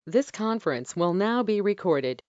This conference will now be recorded.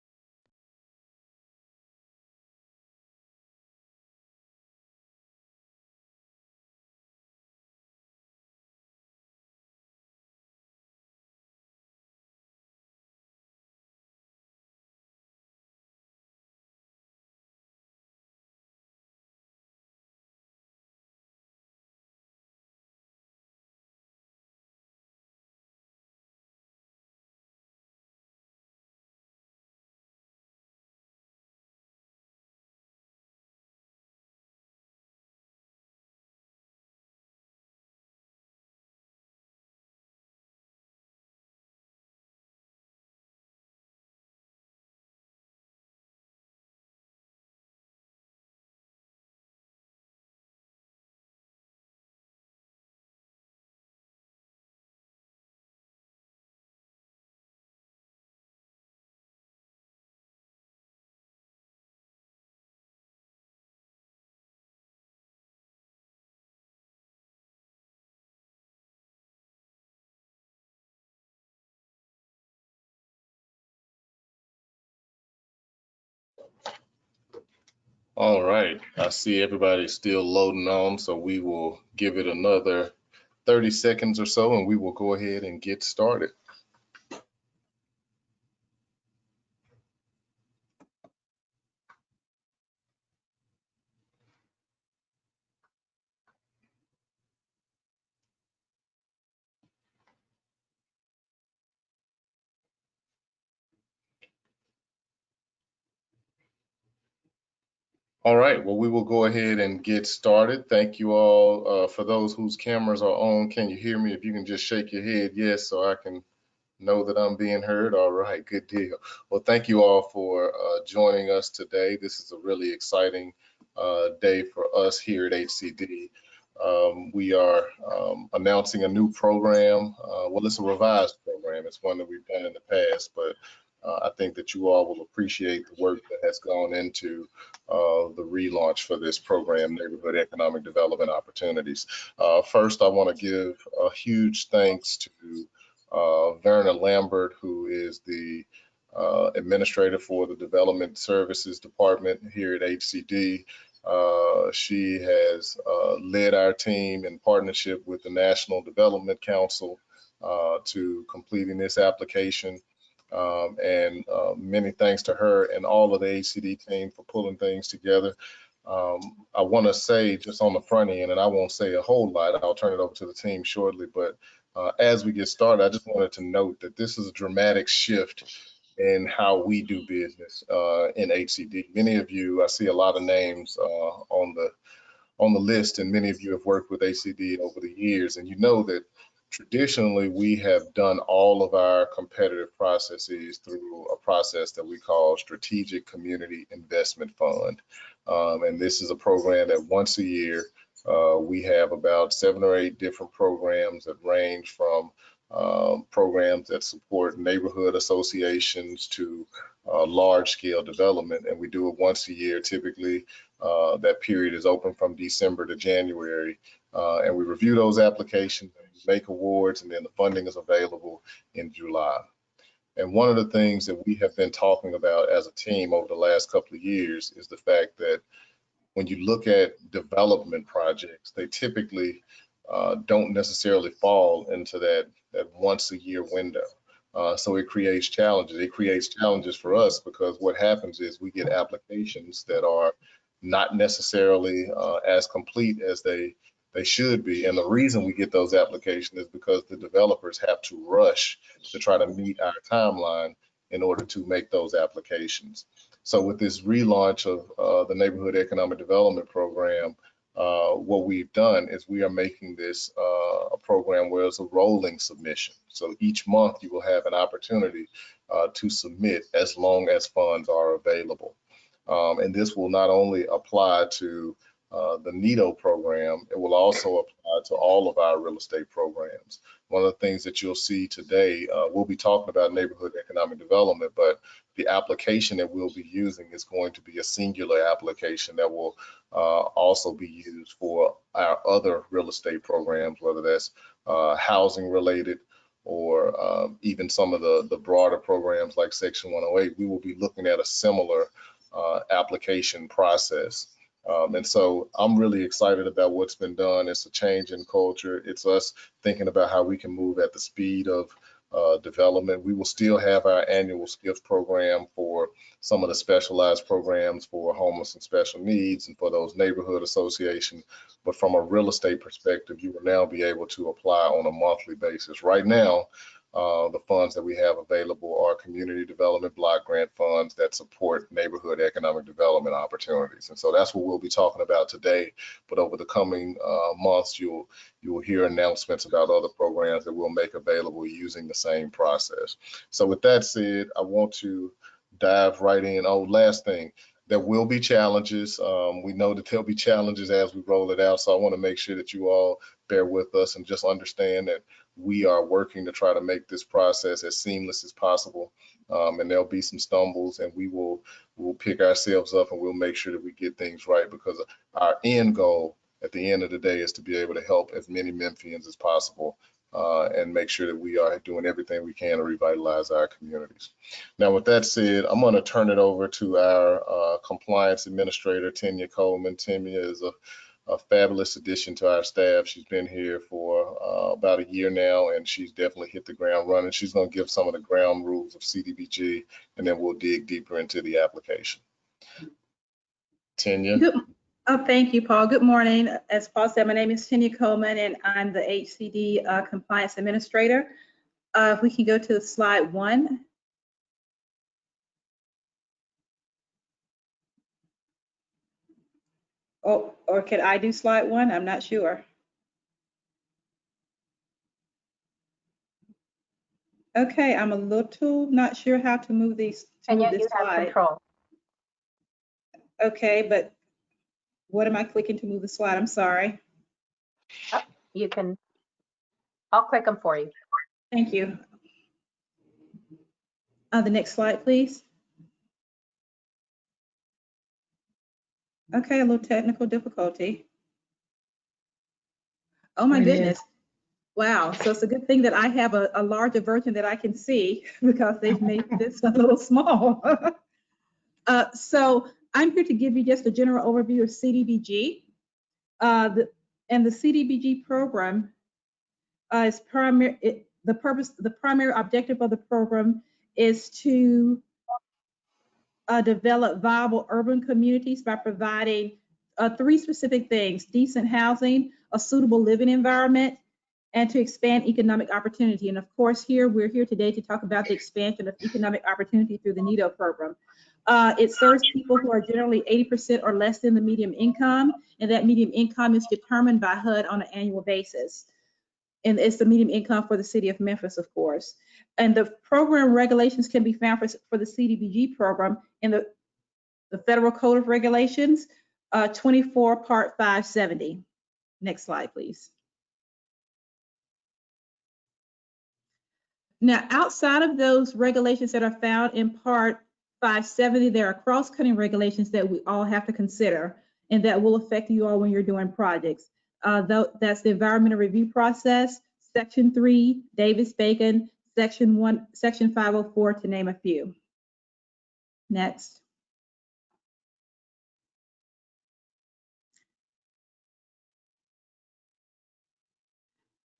All right, I see everybody's still loading on, so we will give it another 30 seconds or so and we will go ahead and get started. All right, well, we will go ahead and get started. Thank you all. For those whose cameras are on, can you hear me? If you can just shake your head yes, so I can know that I'm being heard. All right, good deal. Well, thank you all for joining us today. This is a really exciting day for us here at HCD. We are announcing a new program. Well, it's a revised program. It's one that we've done in the past, but I think that you all will appreciate the work that has gone into the relaunch for this program, Neighborhood Economic Development Opportunities. First, I want to give a huge thanks to Verna Lambert, who is the administrator for the Development Services Department here at HCD. She has led our team in partnership with the National Development Council to completing this application. And many thanks to her and all of the HCD team for pulling things together. I want to say just on the front end, and I won't say a whole lot, I'll turn it over to the team shortly, but as we get started, I just wanted to note that this is a dramatic shift in how we do business in HCD. Many of you, I see a lot of names on the list, and many of you have worked with HCD over the years, and you know that traditionally we have done all of our competitive processes through a process that we call Strategic Community Investment Fund. And this is a program that once a year we have about 7 or 8 different programs that range from programs that support neighborhood associations to large scale development. And we do it once a year. Typically, that period is open from December to January. And we review those applications, make awards, and then the funding is available in July. And one of the things that we have been talking about as a team over the last couple of years is the fact that when you look at development projects, they typically don't necessarily fall into that once a year window. So it creates challenges. It creates challenges for us because what happens is we get applications that are not necessarily as complete as they should be. And the reason we get those applications is because the developers have to rush to try to meet our timeline in order to make those applications. So with this relaunch of the Neighborhood Economic Development Program, what we've done is we are making this a program where it's a rolling submission. So each month you will have an opportunity to submit as long as funds are available. And this will not only apply to the NEDO program, it will also apply to all of our real estate programs. One of the things that you'll see today, we'll be talking about neighborhood economic development, but the application that we'll be using is going to be a singular application that will also be used for our other real estate programs, whether that's housing related or even some of the broader programs like Section 108, we will be looking at a similar application process. And so I'm really excited about what's been done. It's a change in culture. It's us thinking about how we can move at the speed of development. We will still have our annual SCIF program for some of the specialized programs for homeless and special needs and for those neighborhood associations. But from a real estate perspective, you will now be able to apply on a monthly basis. Right now, the funds that we have available are community development block grant funds that support neighborhood economic development opportunities. And so that's what we'll be talking about today. But over the coming months, you will hear announcements about other programs that we'll make available using the same process. So with that said, I want to dive right in. Oh, last thing, there will be challenges. We know that there'll be challenges as we roll it out. So I want to make sure that you all bear with us and just understand that we are working to try to make this process as seamless as possible. And there'll be some stumbles, and we'll pick ourselves up and we'll make sure that we get things right, because our end goal at the end of the day is to be able to help as many Memphians as possible and make sure that we are doing everything we can to revitalize our communities. Now, with that said, I'm going to turn it over to our compliance administrator, Tanya Coleman. Tanya is a fabulous addition to our staff. She's been here for about a year now, and she's definitely hit the ground running. She's going to give some of the ground rules of CDBG, and then we'll dig deeper into the application. Tanya. Thank you, Paul. Good morning. As Paul said, my name is Tanya Coleman, and I'm the HCD compliance administrator. If we can go to slide 1. Oh, or can I do slide 1? I'm not sure. Okay, I'm a little not sure how to move these. And yet you have control. Okay, but what am I clicking to move the slide? I'm sorry. Oh, you can, I'll click them for you. Thank you. The next slide, please. Okay, a little technical difficulty. Oh my goodness. Wow, so it's a good thing that I have a larger version that I can see, because they've made this a little small. So I'm here to give you just a general overview of CDBG. The CDBG program is the primary objective of the program is to develop viable urban communities by providing 3 specific things: decent housing, a suitable living environment, and to expand economic opportunity. And of course, we're here today to talk about the expansion of economic opportunity through the NEDO program. It serves people who are generally 80% or less than the median income, and that median income is determined by HUD on an annual basis. And it's the median income for the city of Memphis, of course. And the program regulations can be found for the CDBG program in the Federal Code of Regulations, 24 Part 570. Next slide, please. Now, outside of those regulations that are found in Part 570, there are cross-cutting regulations that we all have to consider and that will affect you all when you're doing projects. That's the environmental review process, Section 3, Davis-Bacon, Section 1, Section 504, to name a few. Next.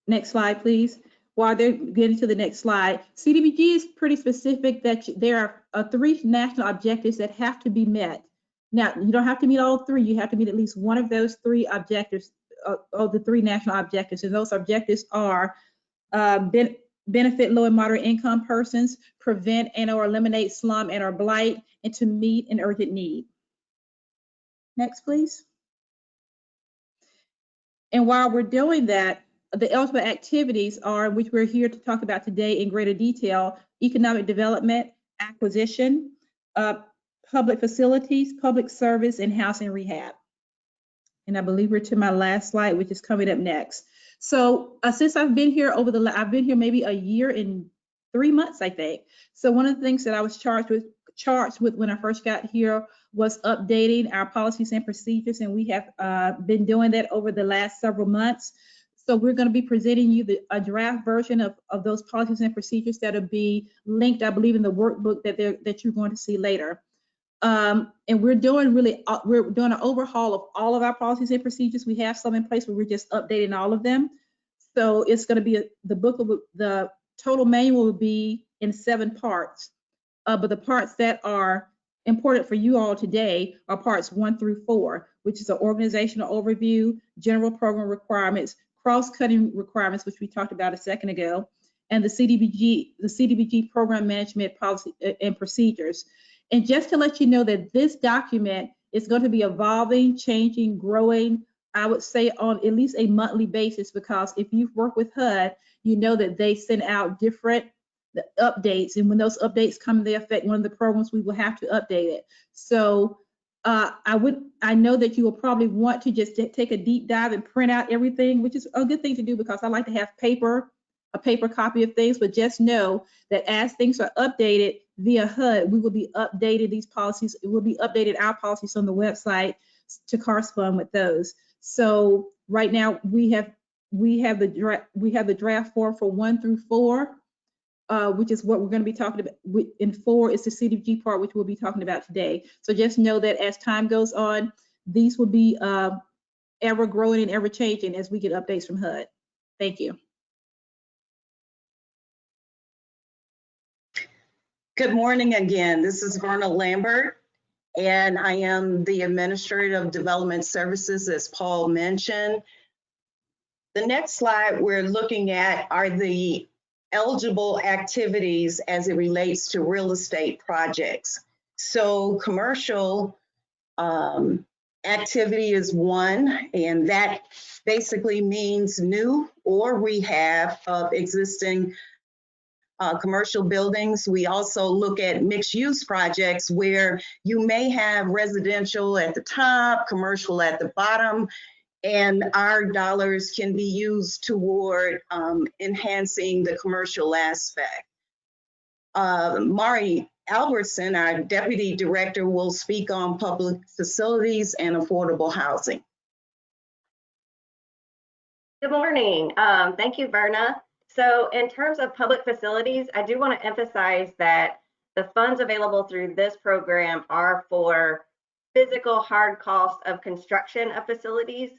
Next slide, please. While they're getting to the next slide, CDBG is pretty specific that there are 3 national objectives that have to be met. Now, you don't have to meet all 3. You have to meet at least one of those 3 objectives, of the 3 national objectives. And those objectives are benefit low and moderate income persons, prevent and or eliminate slum and or blight, and to meet an urgent need. Next, please. And while we're doing that, the eligible activities are, which we're here to talk about today in greater detail: economic development, acquisition, public facilities, public service, and housing rehab. And I believe we're to my last slide, which is coming up next. So since I've been here I've been here maybe a year and 3 months, I think. So one of the things that I was charged with when I first got here was updating our policies and procedures, and we have been doing that over the last several months. So we're going to be presenting you a draft version of those policies and procedures that'll be linked, I believe, in the workbook that you're going to see later. And we're doing an overhaul of all of our policies and procedures. We have some in place, but we're just updating all of them. So it's going to be the total manual will be in 7 parts, but the parts that are important for you all today are parts 1 through 4, which is an organizational overview, general program requirements, cross-cutting requirements, which we talked about a second ago, and the CDBG program management policy and procedures. And just to let you know that this document is going to be evolving, changing, growing, I would say on at least a monthly basis, because if you've worked with HUD, you know that they send out different updates, and when those updates come into effect, one of the programs, we will have to update it. So I know that you will probably want to just take a deep dive and print out everything, which is a good thing to do because I like to have a paper copy of things, but just know that as things are updated via HUD, we will be updated these policies. It will be updated our policies on the website to correspond with those. So right now we have the draft form for 1 through 4, which is what we're going to be talking about. In 4 is the CDBG part, which we'll be talking about today. So just know that as time goes on, these will be ever growing and ever changing as we get updates from HUD. Thank you. Good morning again. This is Verna Lambert, and I am the Administrator of Development Services, as Paul mentioned. The next slide we're looking at are the eligible activities as it relates to real estate projects. So commercial activity is 1, and that basically means new or rehab of existing commercial buildings. We also look at mixed use projects where you may have residential at the top, commercial at the bottom, and our dollars can be used toward enhancing the commercial aspect. Mari Albertson, our Deputy Director, will speak on public facilities and affordable housing. Good morning. Thank you, Verna. So in terms of public facilities, I do want to emphasize that the funds available through this program are for physical hard costs of construction of facilities.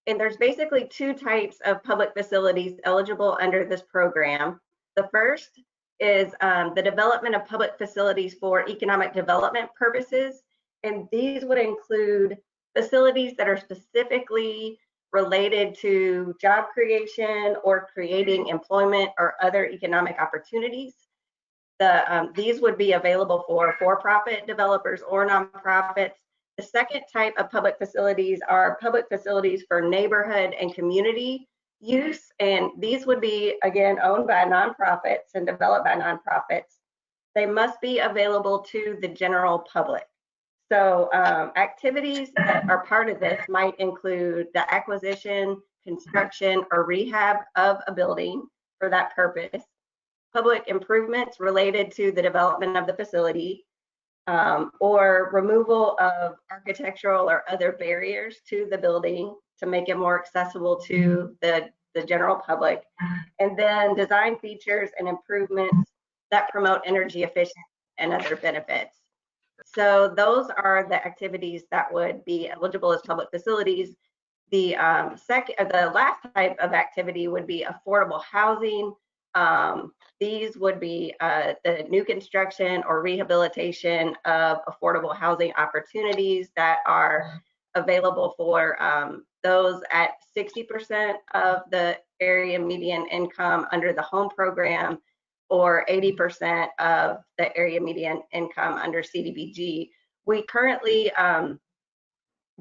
And there's basically 2 types of public facilities eligible under this program. The first is the development of public facilities for economic development purposes. And these would include facilities that are specifically related to job creation or creating employment or other economic opportunities. These would be available for-profit developers or nonprofits. The second type of public facilities are public facilities for neighborhood and community use, and these would be, again, owned by nonprofits and developed by nonprofits. They must be available to the general public. So activities that are part of this might include the acquisition, construction, or rehab of a building for that purpose, public improvements related to the development of the facility, or removal of architectural or other barriers to the building to make it more accessible to the general public, and then design features and improvements that promote energy efficiency and other benefits. So those are the activities that would be eligible as public facilities. The last type of activity would be affordable housing. These would be the new construction or rehabilitation of affordable housing opportunities that are available for those at 60% of the area median income under the home program, or 80% of the area median income under CDBG. We currently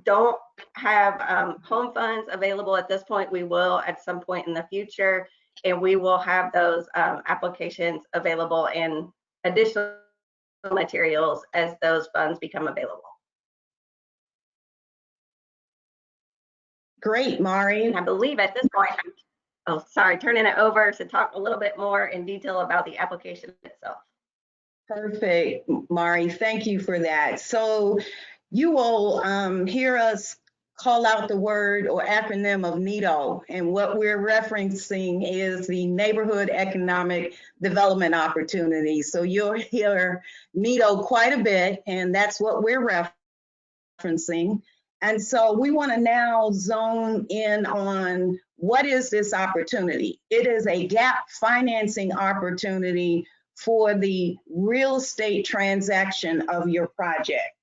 don't have home funds available at this point. We will at some point in the future, and we will have those applications available and additional materials as those funds become available. Great, Mari. And I believe at this point, turning it over to talk a little bit more in detail about the application itself. Perfect, Mari. Thank you for that. So you will hear us call out the word or acronym of NEDO. And what we're referencing is the Neighborhood Economic Development Opportunities. So you'll hear NEDO quite a bit, and that's what we're referencing. And so we want to now zone in on what is this opportunity? It is a gap financing opportunity for the real estate transaction of your project.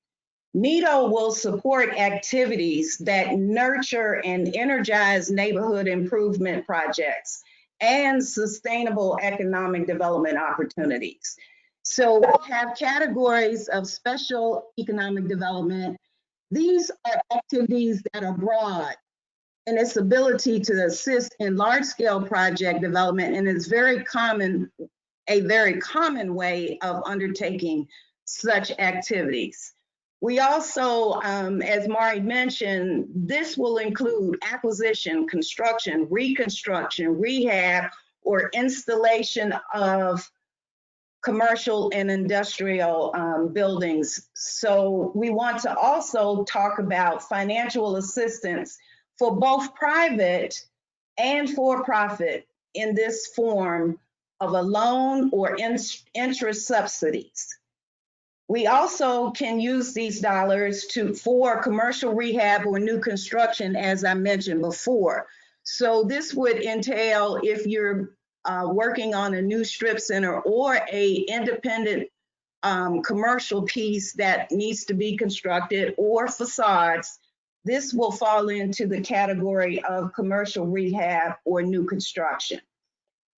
NEDO will support activities that nurture and energize neighborhood improvement projects and sustainable economic development opportunities. So we have categories of special economic development. These are activities that are broad in its ability to assist in large-scale project development, and it's a very common way of undertaking such activities. We also, as Mari mentioned, this will include acquisition, construction, reconstruction, rehab, or installation of commercial and industrial buildings. So we want to also talk about financial assistance for both private and for-profit in this form of a loan or interest subsidies. We also can use these dollars for commercial rehab or new construction, as I mentioned before. So this would entail if you're working on a new strip center or a independent commercial piece that needs to be constructed or facades, this will fall into the category of commercial rehab or new construction.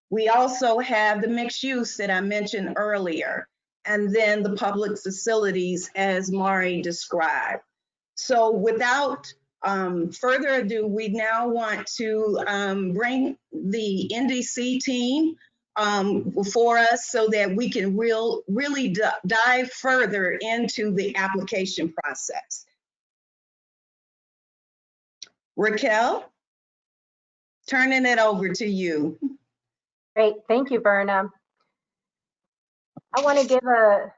We also have the mixed use that I mentioned earlier, and then the public facilities as Mari described. So without further ado, we now want to bring the NDC team before us so that we can really dive further into the application process. Raquel, turning it over to you. Great, thank you, Verna. I want to give a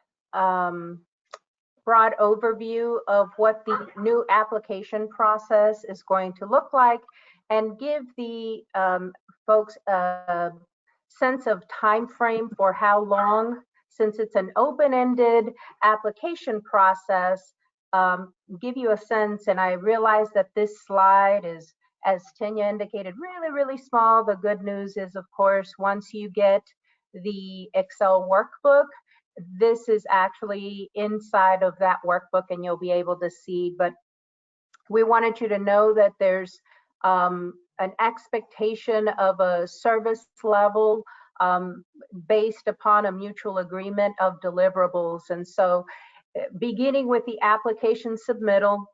broad overview of what the new application process is going to look like and give the folks a sense of time frame for how long, since it's an open-ended application process, give you a sense. And I realize that this slide is, as Tanya indicated, really small. The good news is, of course, once you get the Excel workbook, this is actually inside of that workbook and you'll be able to see. But we wanted you to know that there's an expectation of a service level based upon a mutual agreement of deliverables. And so beginning with the application submittal,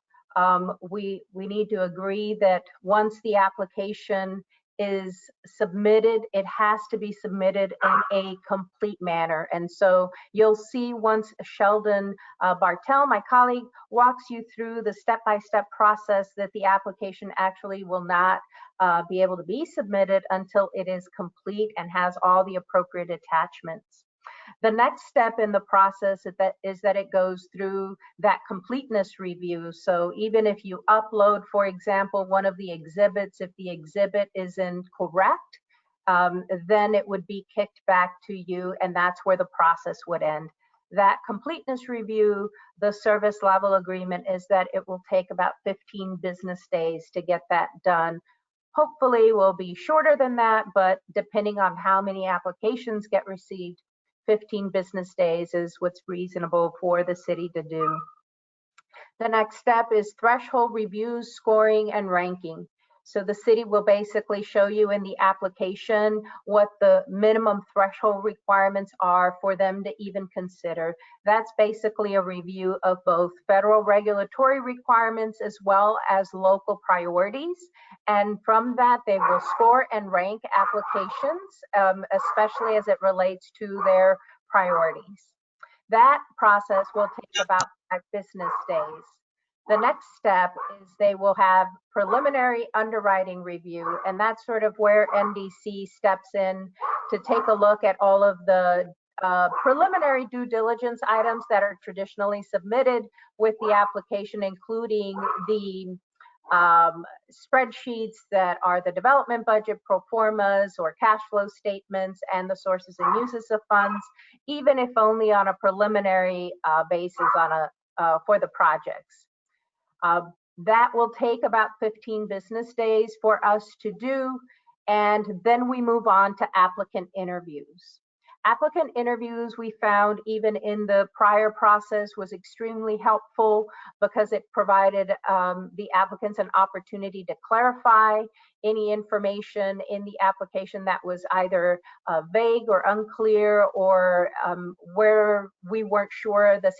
we need to agree that once the application is submitted, it has to be submitted in a complete manner. And so you'll see once Sheldon Bartel, my colleague, walks you through the step-by-step process that the application actually will not be able to be submitted until it is complete and has all the appropriate attachments. The next step in the process is that it goes through that completeness review. So even if you upload, for example, one of the exhibits, if the exhibit is incorrect, then it would be kicked back to you, and that's where the process would end. That completeness review, the service level agreement is that it will take about 15 business days to get that done. Hopefully will be shorter than that, but depending on how many applications get received, 15 business days is what's reasonable for the city to do. The next step is threshold reviews, scoring, and ranking. So the city will basically show you in the application what the minimum threshold requirements are for them to even consider. That's basically a review of both federal regulatory requirements as well as local priorities. And from that, they will score and rank applications, especially as it relates to their priorities. That process will take about 5 business days. The next step is they will have preliminary underwriting review, and that's sort of where NDC steps in to take a look at all of the preliminary due diligence items that are traditionally submitted with the application, including the spreadsheets that are the development budget, pro formas, or cash flow statements, and the sources and uses of funds, even if only on a preliminary basis for the projects. That will take about 15 business days for us to do, and then we move on to applicant interviews. Applicant interviews, we found even in the prior process, was extremely helpful because it provided the applicants an opportunity to clarify any information in the application that was either vague or unclear, or where we weren't sure the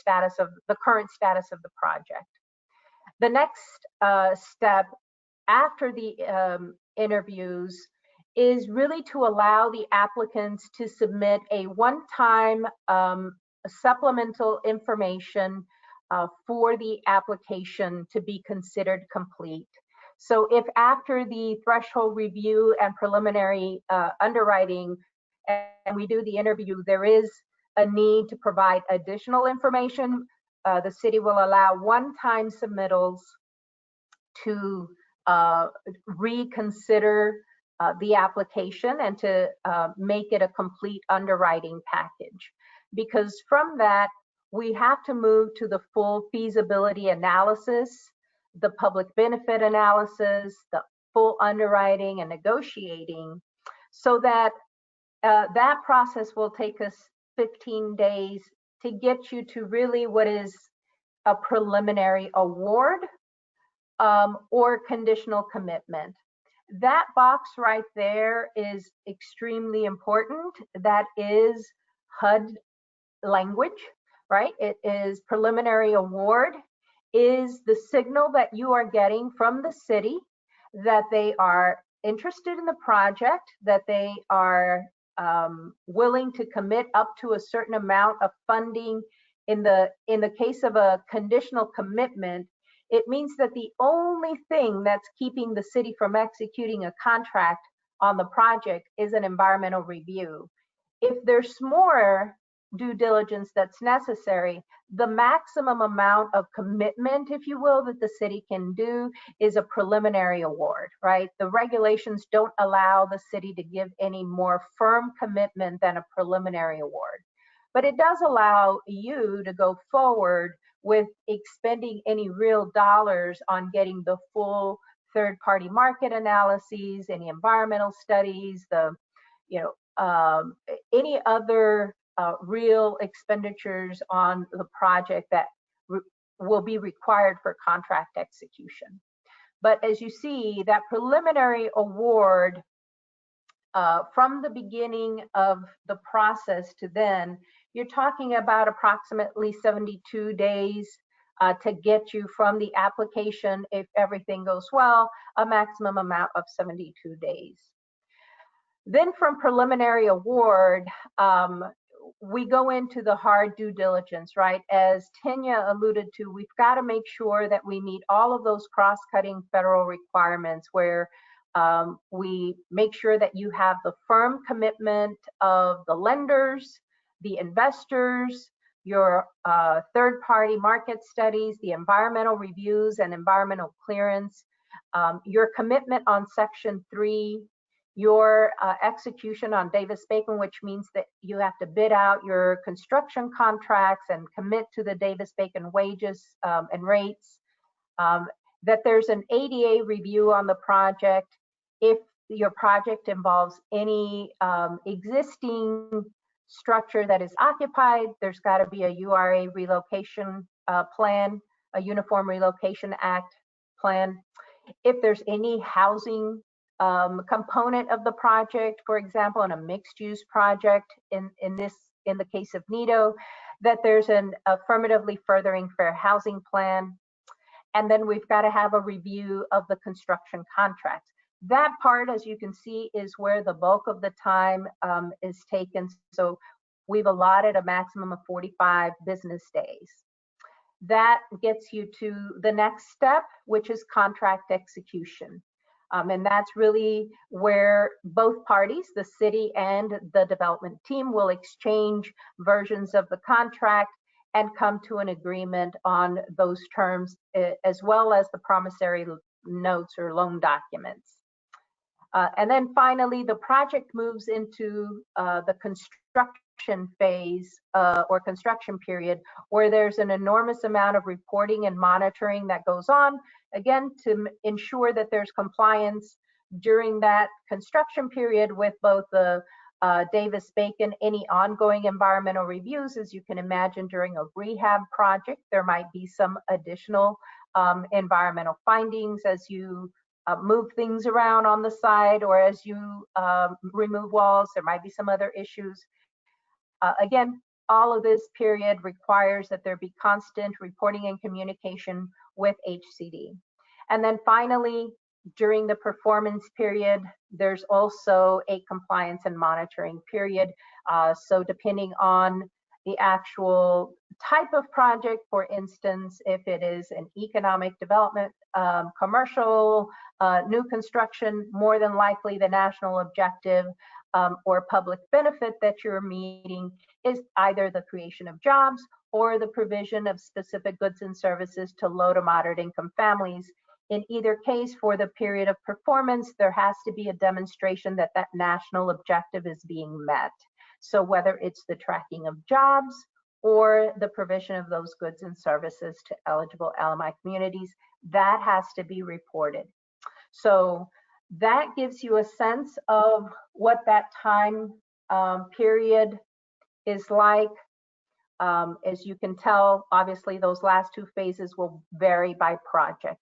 current status of the project. The next step after the interviews is really to allow the applicants to submit a one-time supplemental information for the application to be considered complete. So if after the threshold review and preliminary underwriting and we do the interview, there is a need to provide additional information, the city will allow one-time submittals to reconsider the application and to make it a complete underwriting package. Because from that, we have to move to the full feasibility analysis, the public benefit analysis, the full underwriting and negotiating, so that that process will take us 15 days to get you to really what is a preliminary award or conditional commitment. That box right there is extremely important. That is HUD language, right? It is preliminary award, is the signal that you are getting from the city that they are interested in the project, that they are willing to commit up to a certain amount of funding. In the case of a conditional commitment, it means that the only thing that's keeping the city from executing a contract on the project is an environmental review. If there's more due diligence that's necessary, the maximum amount of commitment, if you will, that the city can do is a preliminary award, right? The regulations don't allow the city to give any more firm commitment than a preliminary award. But it does allow you to go forward with expending any real dollars on getting the full third-party market analyses, any environmental studies, any other real expenditures on the project that will be required for contract execution. But as you see, that preliminary award from the beginning of the process to then, you're talking about approximately 72 days to get you from the application, if everything goes well, a maximum amount of 72 days. Then from preliminary award, we go into the hard due diligence, right? As Tanya alluded to, we've got to make sure that we meet all of those cross-cutting federal requirements where we make sure that you have the firm commitment of the lenders, the investors, your third-party market studies, the environmental reviews and environmental clearance, your commitment on Section 3, your execution on Davis-Bacon, which means that you have to bid out your construction contracts and commit to the Davis-Bacon wages and rates, that there's an ADA review on the project. If your project involves any existing structure that is occupied, there's got to be a URA relocation plan, a Uniform Relocation Act plan. If there's any housing component of the project, for example, in a mixed-use project, in the case of NEDO, that there's an affirmatively furthering fair housing plan. And then we've got to have a review of the construction contracts. That part, as you can see, is where the bulk of the time is taken. So we've allotted a maximum of 45 business days. That gets you to the next step, which is contract execution. And that's really where both parties, the city and the development team, will exchange versions of the contract and come to an agreement on those terms, as well as the promissory notes or loan documents. And then finally, the project moves into the construction phase or construction period, where there's an enormous amount of reporting and monitoring that goes on, again, to ensure that there's compliance during that construction period with both the Davis-Bacon, any ongoing environmental reviews. As you can imagine, during a rehab project, there might be some additional environmental findings as you move things around on the side, or as you remove walls. There might be some other issues. Again, all of this period requires that there be constant reporting and communication with HCD. And then finally, during the performance period, there's also a compliance and monitoring period. So depending on the actual type of project, for instance, if it is an economic development, commercial, new construction, more than likely the national objective or public benefit that you're meeting is either the creation of jobs or the provision of specific goods and services to low to moderate income families. In either case, for the period of performance, there has to be a demonstration that that national objective is being met. So whether it's the tracking of jobs or the provision of those goods and services to eligible LMI communities, that has to be reported. So that gives you a sense of what that time period is like. As you can tell, obviously those last two phases will vary by project.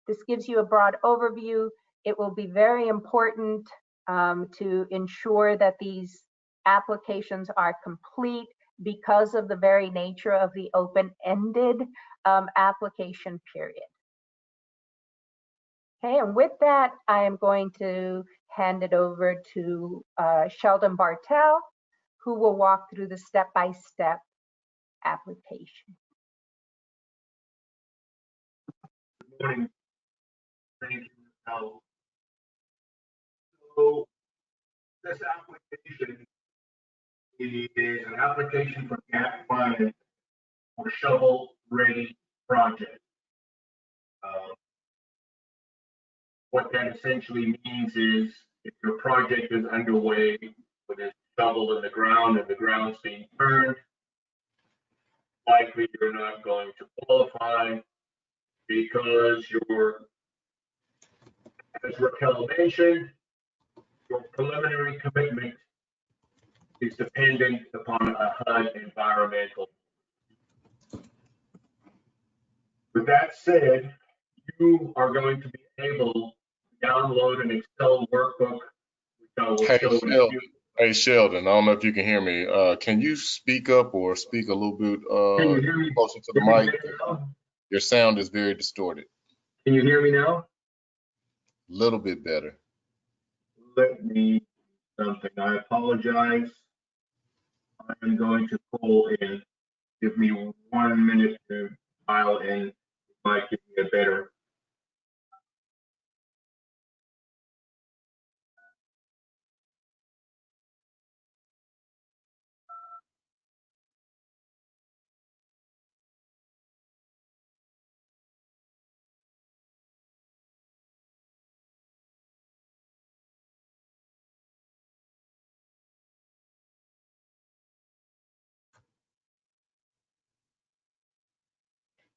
This gives you a broad overview. It will be very important to ensure that these applications are complete because of the very nature of the open-ended application period. Okay, and with that, I am going to hand it over to Sheldon Bartel, who will walk through the step-by-step application. Good morning. Thank you, Michelle. So this application is an application for gap funding for shovel-ready project. What that essentially means is if your project is underway with a shovel in the ground and the ground's being turned, likely you're not going to qualify because as Raquel mentioned, your preliminary commitment is dependent upon a HUD environmental. With that said, you are going to be able to download an Excel workbook, which I will show you. Hey, Sheldon, I don't know if you can hear me. Can you speak up or speak a little bit Can you hear me? closer to the mic? Your sound is very distorted. Can you hear me now? A little bit better. Let me do something. I apologize. I am going to pull in. Give me 1 minute to dial in. It might give me a better.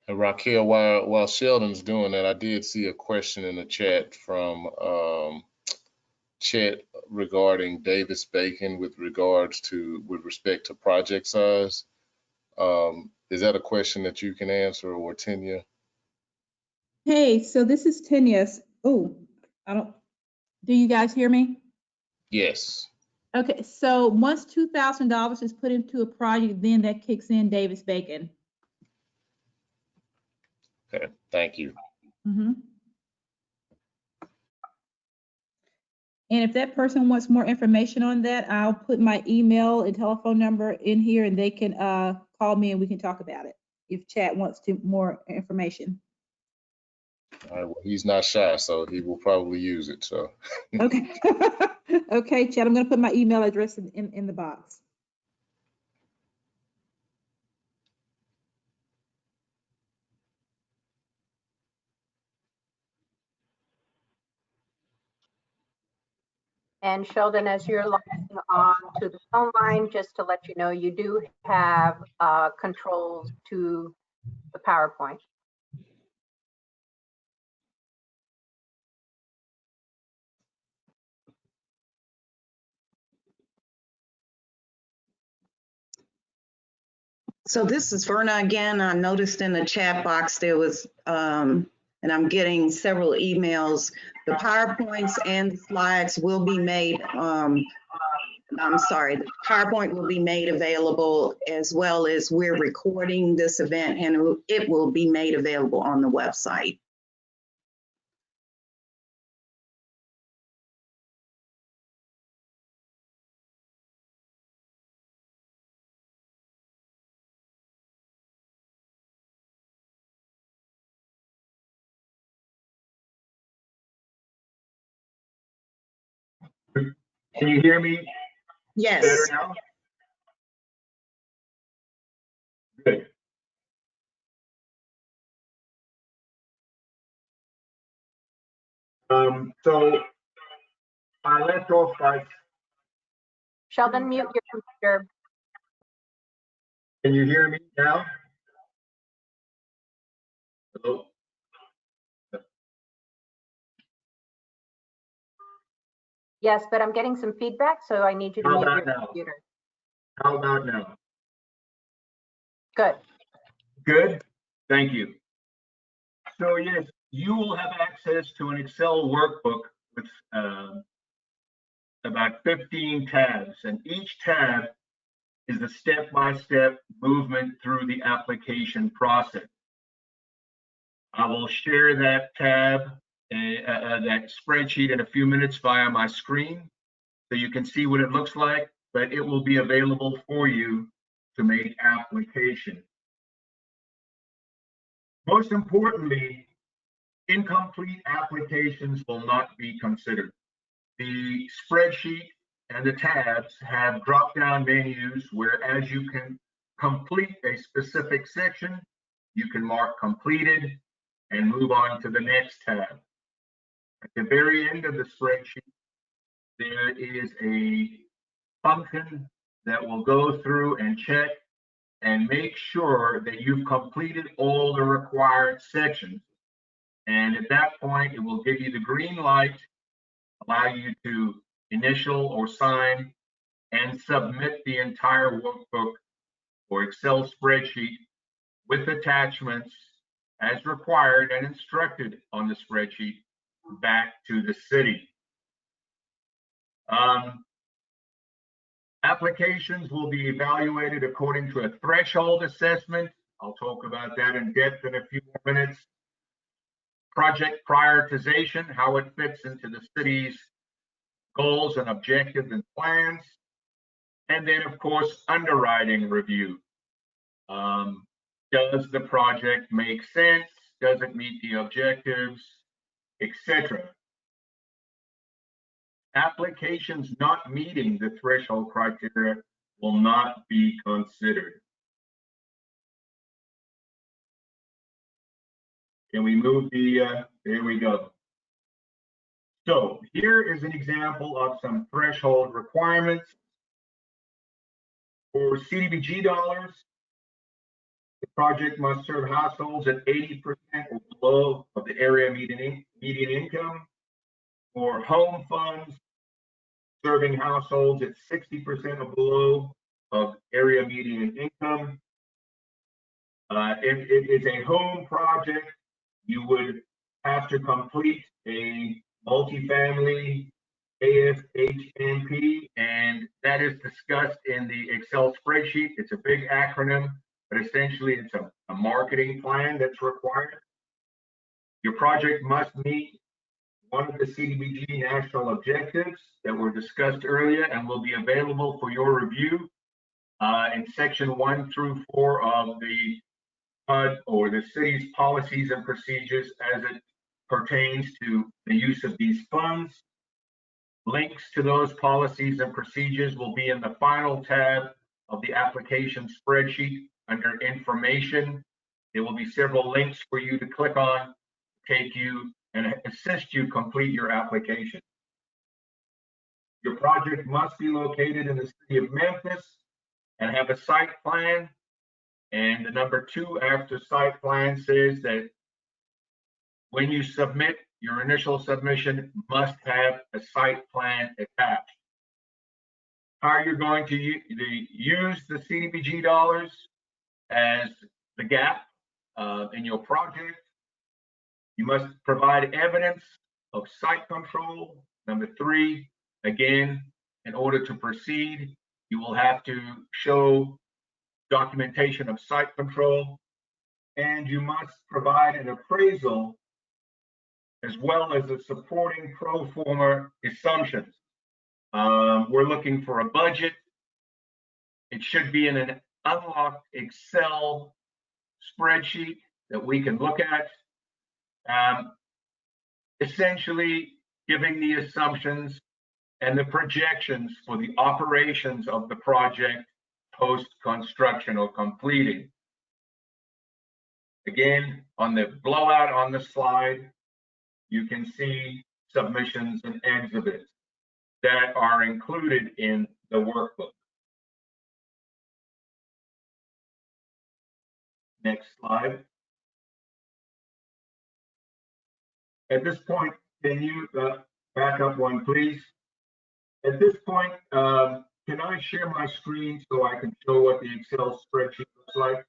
And Raquel, while Sheldon's doing that, I did see a question in the chat from Chet regarding Davis-Bacon with respect to project size. Is that a question that you can answer, or Tanya? Hey, so this is Tanya. Oh, do you guys hear me? Yes. Okay, so once $2,000 is put into a project, then that kicks in Davis-Bacon. Okay, thank you. Mm-hmm. And if that person wants more information on that, I'll put my email and telephone number in here, and they can call me and we can talk about it if Chat wants more information. All right, well, he's not shy, so he will probably use it. So. Okay. Okay, Chat, I'm going to put my email address in the box. And Sheldon, as you're logging on to the phone line, just to let you know, you do have controls to the PowerPoint. So this is Verna again. I noticed in the chat box there was, and I'm getting several emails. The PowerPoints and the slides will be made, the PowerPoint will be made available, as well as we're recording this event, and it will be made available on the website. Can you hear me Yes. better now? Good. So I left off by. Sheldon, mute your computer. Can you hear me now? Hello? Yes, but I'm getting some feedback, so I need you to How mute about your now? computer. How about now? Good. Good? Thank you. So yes, you will have access to an Excel workbook with about 15 tabs, and each tab is a step-by-step movement through the application process. I will share that tab, that spreadsheet in a few minutes via my screen, so you can see what it looks like, but it will be available for you to make application. Most importantly, incomplete applications will not be considered. The spreadsheet and the tabs have drop-down menus where, as you can complete a specific section, you can mark completed and move on to the next tab. At the very end of the spreadsheet, there is a function that will go through and check and make sure that you've completed all the required sections. And at that point, it will give you the green light, allow you to initial or sign and submit the entire workbook or Excel spreadsheet with attachments as required and instructed on the spreadsheet back to the city. Applications will be evaluated according to a threshold assessment. I'll talk about that in depth in a few more minutes. Project prioritization, how it fits into the city's goals and objectives and plans. And then, of course, underwriting review. Does the project make sense? Does it meet the objectives, etc.? Applications not meeting the threshold criteria will not be considered. Can we move the, there we go. So here is an example of some threshold requirements. For CDBG dollars, the project must serve households at 80% or below of the area median income. For home funds, serving households at 60% or below of area median income. If it is a home project, you would have to complete a multifamily AFHMP, and that is discussed in the Excel spreadsheet. It's a big acronym, but essentially it's a marketing plan that's required. Your project must meet one of the CDBG national objectives that were discussed earlier and will be available for your review in section 1 through 4 of the HUD or the city's policies and procedures as it pertains to the use of these funds. Links to those policies and procedures will be in the final tab of the application spreadsheet under information. There will be several links for you to click on, take you and assist you complete your application. Your project must be located in the city of Memphis and have a site plan. And the number 2 after site plan says that when you submit, your initial submission must have a site plan attached. How you're going to use the CDBG dollars as the gap in your project. You must provide evidence of site control. Number 3, again, in order to proceed, you will have to show documentation of site control, and you must provide an appraisal as well as a supporting pro forma assumptions. We're looking for a budget. It should be in an unlocked Excel spreadsheet that we can look at. Essentially giving the assumptions and the projections for the operations of the project post-construction or completing. Again, on the blowout on the slide, you can see submissions and exhibits that are included in the workbook. Next slide. At this point, can you back up one, please? At this point, can I share my screen so I can show what the Excel spreadsheet looks like?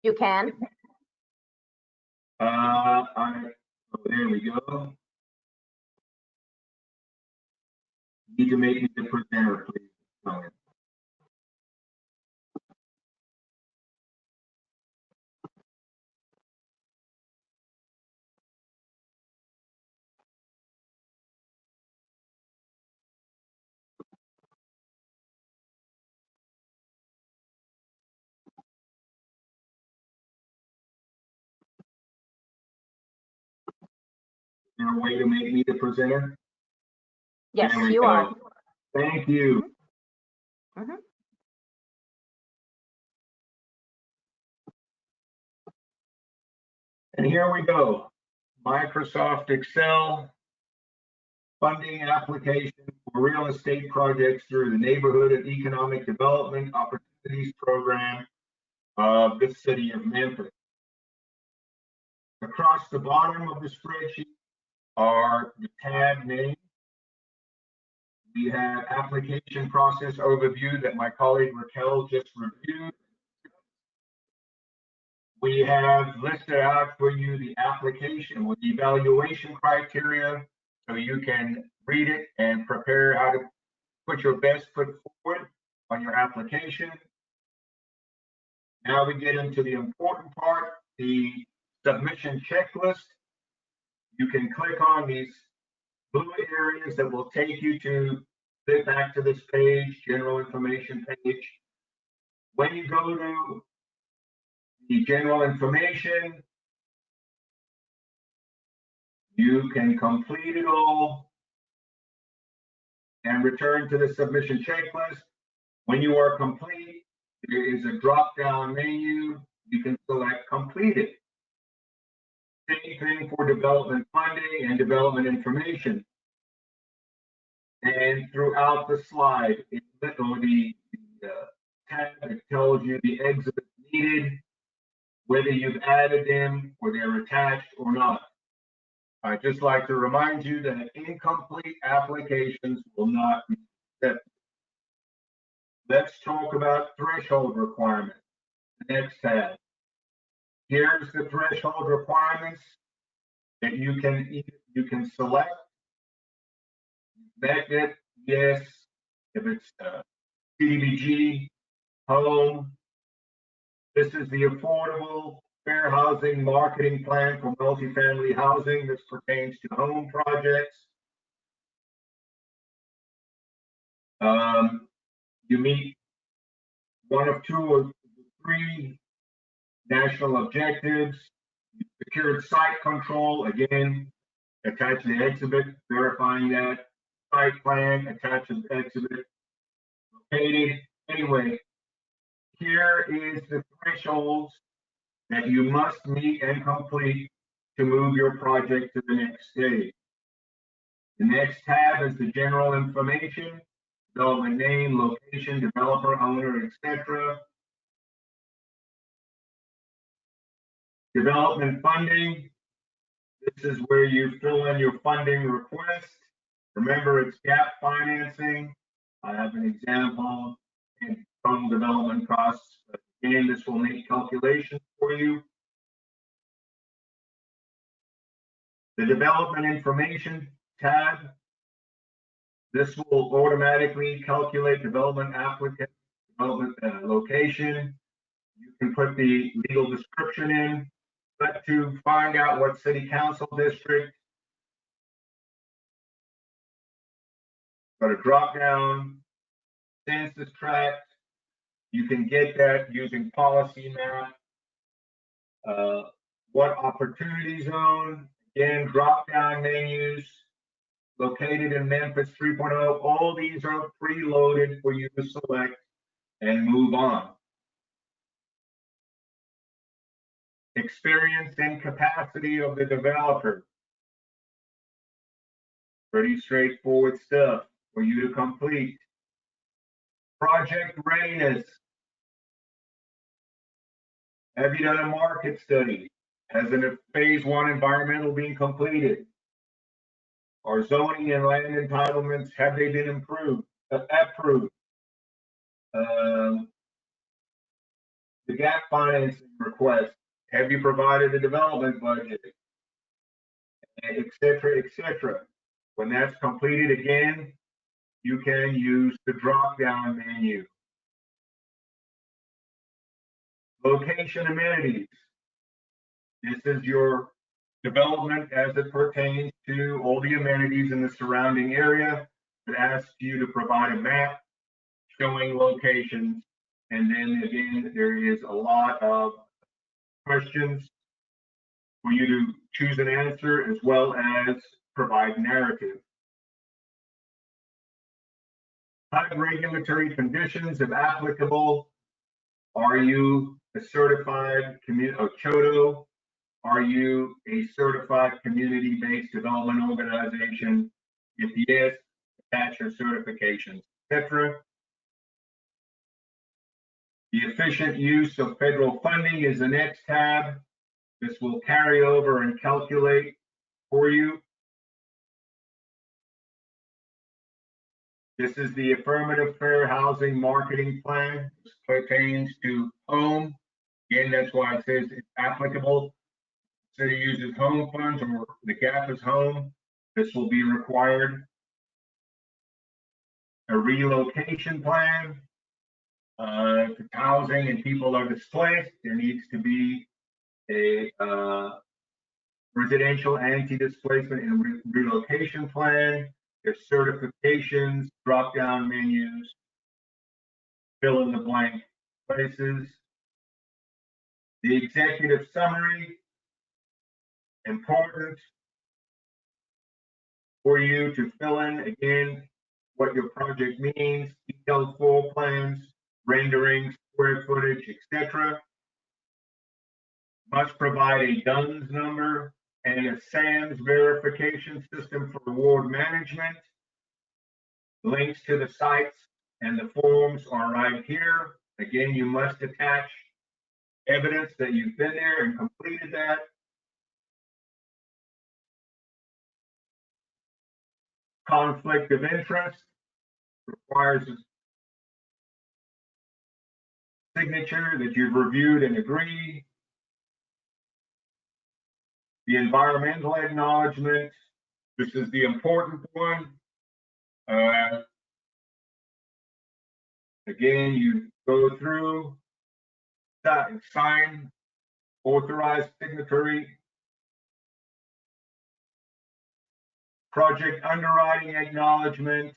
You can. There we go. You need to make me the presenter, please. Is there a way to make me the presenter? Yes, There we you go. are. Thank you. Mhm. And here we go. Microsoft Excel funding application for real estate projects through the Neighborhood and Economic Development Opportunities Program of the city of Memphis. Across the bottom of the spreadsheet are the tab names. We have application process overview that my colleague Raquel just reviewed. We have listed out for you the application with the evaluation criteria so you can read it and prepare how to put your best foot forward on your application. Now we get into the important part, the submission checklist. You can click on these blue areas that will take you to back to this page, general information page. When you go to the general information, you can complete it all and return to the submission checklist. When you are complete, there is a drop-down menu. You can select completed. Same thing for development funding and development information. And throughout the slide, the tab that tells you the exhibits needed, whether you've added them or they're attached or not. I'd just like to remind you that incomplete applications will not be accepted. Let's talk about threshold requirements. The next tab. Here's the threshold requirements that you can select. Met it, yes. If it's CDBG, home. This is the affordable fair housing marketing plan for multifamily housing. This pertains to home projects. You meet one of 2 or 3 national objectives. Secured site control, again, attach the exhibit, verifying that. Site plan, attach the exhibit. Located. Anyway, here is the thresholds that you must meet and complete to move your project to the next stage. The next tab is the general information, development name, location, developer, owner, etc. Development funding. This is where you fill in your funding request. Remember, it's gap financing. I have an example in total development costs. Again, this will make calculations for you. The development information tab. This will automatically calculate development applicant, development location. You can put the legal description in, but to find out what city council district, go to drop down, census tract. You can get that using policy map. What opportunity zone, again, drop down menus, located in Memphis 3.0. All these are preloaded for you to select and move on. Experience and capacity of the developer. Pretty straightforward stuff for you to complete. Project readiness. Have you done a market study? Has a phase 1 environmental been completed? Are zoning and land entitlements, have they been approved? The gap financing request, have you provided a development budget? Et cetera, et cetera. When that's completed, again, you can use the drop-down menu. Location amenities. This is your development as it pertains to all the amenities in the surrounding area. It asks you to provide a map showing locations. And then again, there is a lot of questions for you to choose an answer as well as provide narrative. HUD regulatory conditions, if applicable. Are you a certified CHODO? Are you a certified community-based development organization? If yes, attach your certifications, etc. The efficient use of federal funding is the next tab. This will carry over and calculate for you. This is the affirmative fair housing marketing plan. This pertains to home. Again, that's why it says it's applicable. City uses home funds or the gap is home. This will be required. A relocation plan. If housing and people are displaced, there needs to be a residential anti-displacement and relocation plan. There's certifications, drop-down menus, fill in the blank places. The executive summary, important for you to fill in, again, what your project means, detailed floor plans, renderings, square footage, etc. Must provide a DUNS number and a SAMS verification system for award management. Links to the sites and the forms are right here. Again, you must attach evidence that you've been there and completed that. Conflict of interest requires a signature that you've reviewed and agreed. The environmental acknowledgement, this is the important one. Again, you go through, sign, authorized signatory. Project underwriting acknowledgement,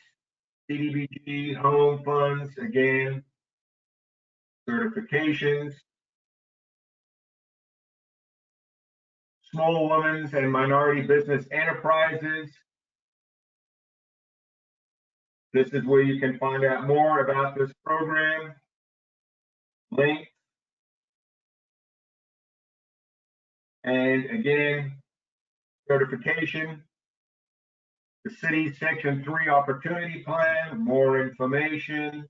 CDBG, home funds, again, certifications. Small women's and minority business enterprises. This is where you can find out more about this program. Link. And again, certification. The city's Section 3 Opportunity Plan, more information.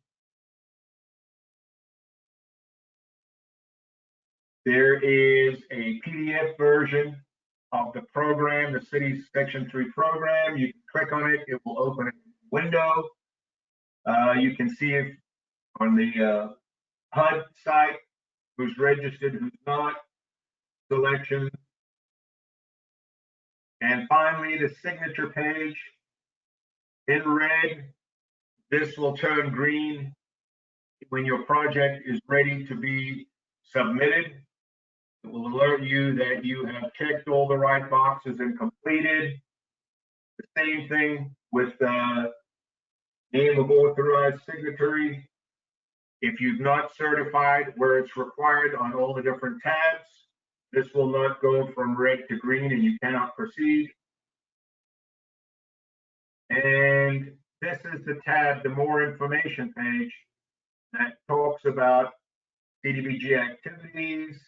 There is a PDF version of the program, the city's Section 3 program. You can click on it, it will open a window. You can see if on the HUD site who's registered, who's not, selection. And finally, the signature page in red. This will turn green when your project is ready to be submitted. It will alert you that you have checked all the right boxes and completed. The same thing with the name of authorized signatory. If you've not certified where it's required on all the different tabs, this will not go from red to green and you cannot proceed. And this is the tab, the more information page, that talks about CDBG activities.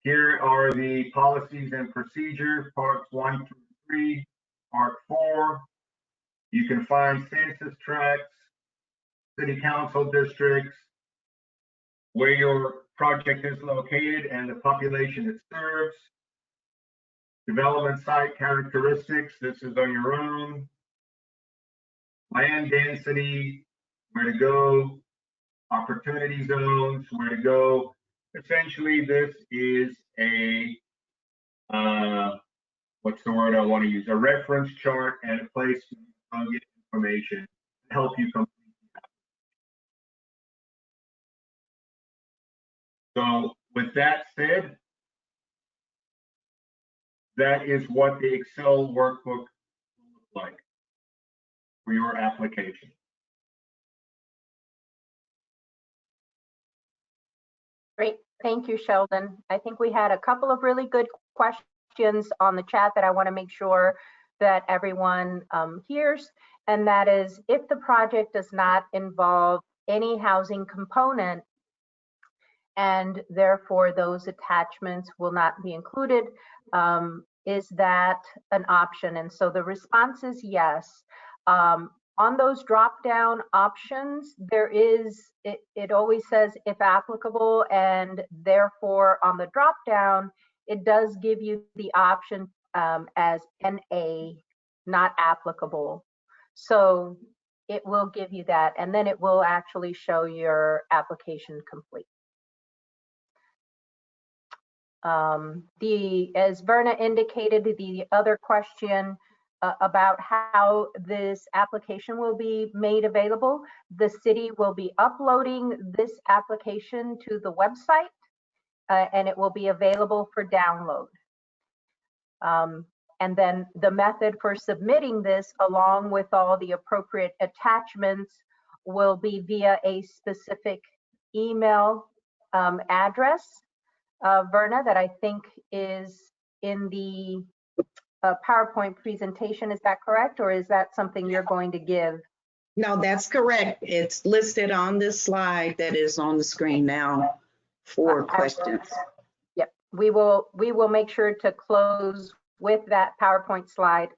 Here are the policies and procedures, parts 1 through 3, part 4. You can find census tracts, city council districts, where your project is located and the population it serves. Development site characteristics, this is on your own. Land density, where to go, opportunity zones, where to go. Essentially, this is a, what's the word I want to use? A reference chart and a place to get information to help you complete. So with that said, that is what the Excel workbook will look like for your application. Great, thank you, Sheldon. I think we had a couple of really good questions on the chat that I want to make sure that everyone hears, and that is, if the project does not involve any housing component and therefore those attachments will not be included, is that an option? And so the response is yes. On those drop-down options, there is, it always says if applicable, and therefore on the drop-down, it does give you the option as NA, not applicable. So it will give you that, and then it will actually show your application complete. As Verna indicated, the other question about how this application will be made available, the city will be uploading this application to the website, and it will be available for download. And then the method for submitting this, along with all the appropriate attachments, will be via a specific email address, Verna, that I think is in the PowerPoint presentation. Is that correct, or is that something you're going to give? No, that's correct. It's listed on this slide that is on the screen now for questions. Yep, we will make sure to close with that PowerPoint slide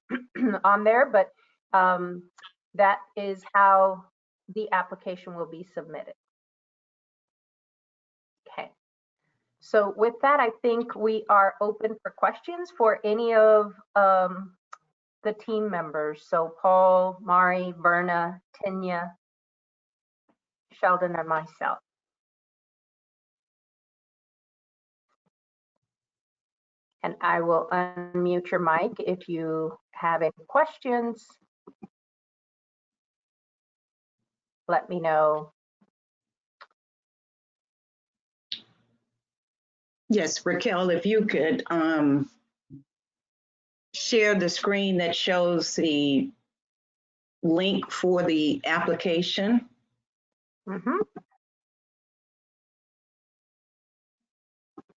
on there, but that is how the application will be submitted. Okay. So with that, I think we are open for questions for any of the team members. So Paul, Mari, Verna, Tanya, Sheldon, and myself. And I will unmute your mic if you have any questions. Let me know. Yes, Raquel, if you could share the screen that shows the link for the application. Mm-hmm.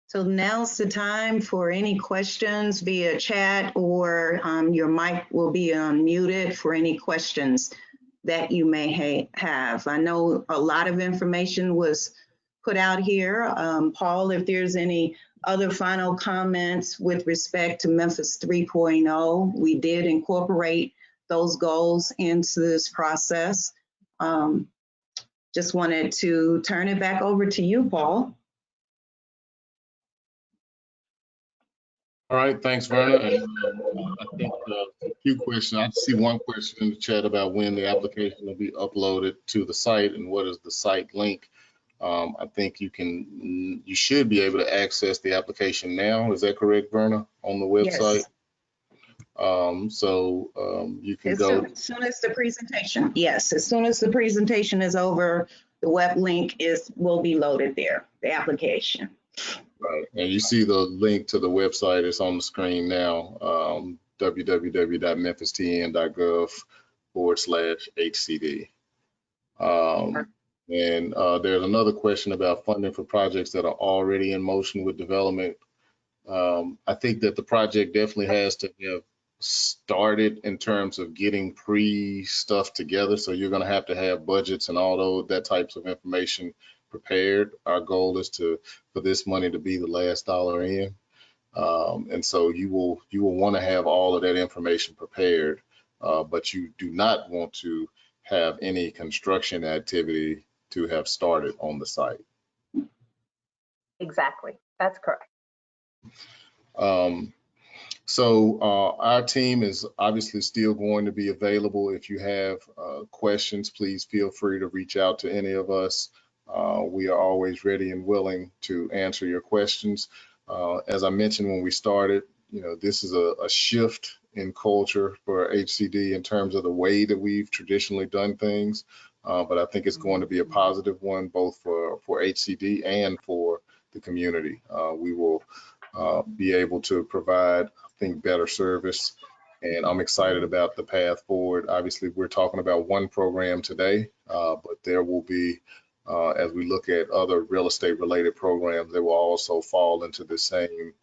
So now's the time for any questions via chat, or your mic will be unmuted for any questions that you may have. I know a lot of information was put out here. Paul, if there's any other final comments with respect to Memphis 3.0, we did incorporate those goals into this process. Just wanted to turn it back over to you, Paul. All right, thanks, Verna. And I think a few questions. I see one question in the chat about when the application will be uploaded to the site and what is the site link. I think you should be able to access the application now. Is that correct, Verna, on the website? Yes. You can go. As soon as the presentation, yes, as soon as the presentation is over, the web link will be loaded there, the application. Right, and you see the link to the website. It's on the screen now, www.memphistn.gov/HCD. And there's another question about funding for projects that are already in motion with development. I think that the project definitely has to have started in terms of getting pre-stuff together. So you're going to have budgets and all that types of information prepared. Our goal is for this money to be the last dollar in. And so you will want to have all of that information prepared, but you do not want to have any construction activity to have started on the site. Exactly, that's correct. So our team is obviously still going to be available. If you have questions, please feel free to reach out to any of us. We are always ready and willing to answer your questions. As I mentioned when we started, this is a shift in culture for HCD in terms of the way that we've traditionally done things. But I think it's going to be a positive one, both for HCD and for the community. We will be able to provide, I think, better service. And I'm excited about the path forward. Obviously, we're talking about one program today, but there will be, as we look at other real estate related programs, they will also fall into the same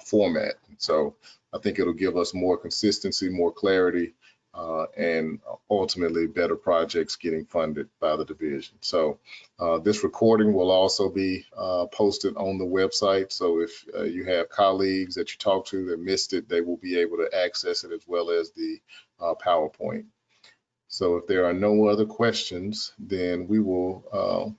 format. So I think it'll give us more consistency, more clarity, and ultimately better projects getting funded by the division. So this recording will also be posted on the website. So if you have colleagues that you talk to that missed it, they will be able to access it as well as the PowerPoint. So if there are no other questions, then we will,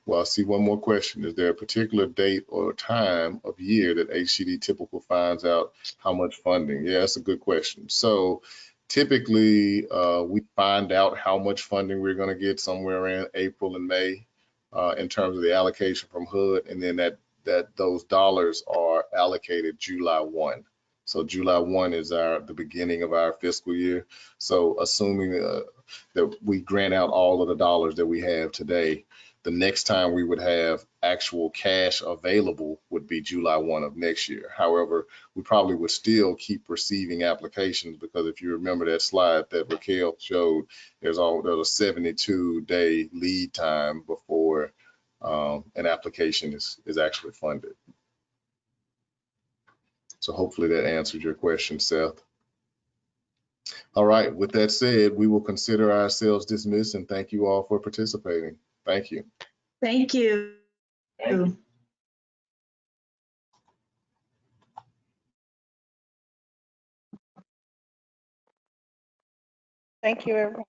well, I see one more question. Is there a particular date or time of year that HCD typical finds out how much funding? Yeah, that's a good question. So typically, we find out how much funding we're going to get somewhere around April and May in terms of the allocation from HUD, and then that those dollars are allocated July 1. So July 1 is the beginning of our fiscal year. So assuming that we grant out all of the dollars that we have today, the next time we would have actual cash available would be July 1 of next year. However, we probably would still keep receiving applications, because if you remember that slide that Raquel showed, there's a 72-day lead time before an application is actually funded. So hopefully that answered your question, Seth. All right, with that said, we will consider ourselves dismissed, and thank you all for participating. Thank you. Thank you. Thank you, everyone.